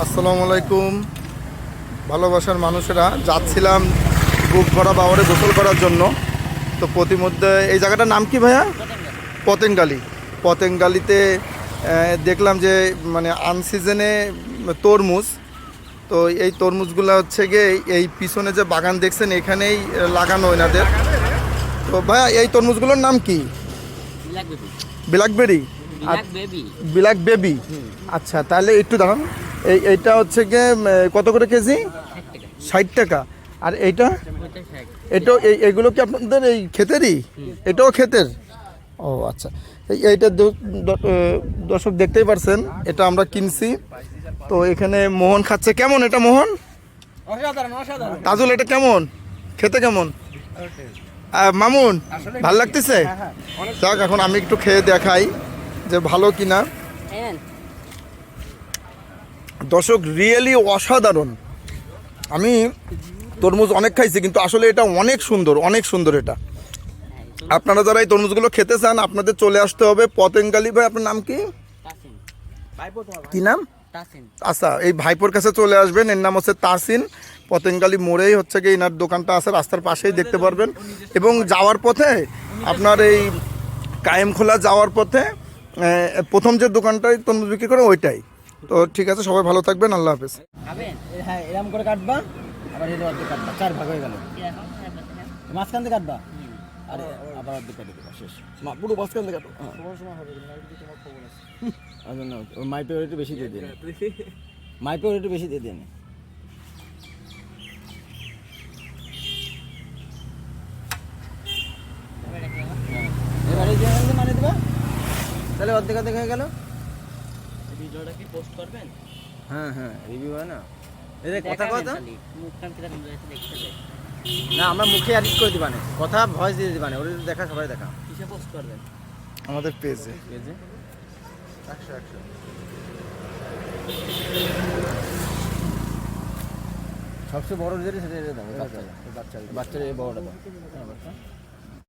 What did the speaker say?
আসসালামু আলাইকুম। ভালোবাসার মানুষেরা যাচ্ছিলাম বুক ভরা বাওয়ারে গোসল করার জন্য। তো প্রতিমধ্যে এই জায়গাটার নাম কি ভাইয়া? পতেঙ্গালি। পতেঙ্গালিতে দেখলাম যে মানে আনসিজনে তরমুজ। তো এই তরমুজগুলো হচ্ছে গিয়ে এই পিছনে যে বাগান দেখছেন এখানেই লাগানো এনাদের। তো ভাইয়া এই তরমুজগুলোর নাম কি? ব্ল্যাকবেরি। Black baby. আচ্ছা, তাহলে একটু দাঁড়ান। এইটা হচ্ছে গিয়ে কত করে কেজি? 60 টাকা। আর এইটা? এটাও এইগুলো কি আপনাদের এই ক্ষেতেরই? এটাও ক্ষেতের? ও আচ্ছা। এইটা দর্শক দেখতেই পারছেন, এটা আমরা কিনছি। তো এখানে মোহন খাচ্ছে। কেমন এটা মোহন? তাজুল এটা কেমন খেতে? কেমন মামুন? ভাল লাগতেছে? যাক, এখন আমি একটু খেয়ে দেখাই যে ভালো কিনা। দর্শক রিয়েলি অসাধারণ। আমি তরমুজ অনেক খাইছি, কিন্তু আসলে এটা অনেক সুন্দর, অনেক সুন্দর এটা। আপনারা যারা এই তরমুজগুলো খেতে চান আপনাদের চলে আসতে হবে পতেঙ্গালি। ভাই আপনার নাম কি? কি নাম? আচ্ছা, এই ভাইপোর কাছে চলে আসবেন। এর নাম হচ্ছে তাসিন। পতেঙ্গালি মোড়েই হচ্ছে কি এনার দোকানটা আছে, রাস্তার পাশেই দেখতে পারবেন। এবং যাওয়ার পথে আপনার এই কায়েমখোলা যাওয়ার পথে প্রথম যে দোকানটায় তরমুজ বিক্রি করে ওইটাই। তো ঠিক আছে, সবাই ভালো থাকবেন, আল্লাহ হাফেজ। হ্যাঁ, এরকম করে কাটবা, আবার এর অর্ধেক কাটবা, 4 ভাগ হয়ে গেল। মাঝখান থেকে কাটবা, আরে আবার অর্ধেক কেটে দেবা, শেষ। পুরো মাঝখান থেকে কাটো। মাইপে একটু বেশি দিয়ে দিন, মাইপে একটু বেশি দিয়ে দিন। এবারে মানে দেবা, তাহলে অর্ধেক অর্ধেক হয়ে গেল। ভিডিওটা কি পোস্ট করবেন? হ্যাঁ হ্যাঁ, রিভিউ হয় না। এই যে কথা কথা মুখখান থেকে দেখতে যায় না, আমরা মুখে এডিট করে দিবা না, কথা ভয়েস দিয়ে দিবা না। ওটা দেখা, সবাই দেখা। কিসে পোস্ট করবেন? আমাদের পেজে। 100 সবচেয়ে বড় যেটা সেটা দাও, বাচ্চা বাচ্চার এই বড়টা দাও।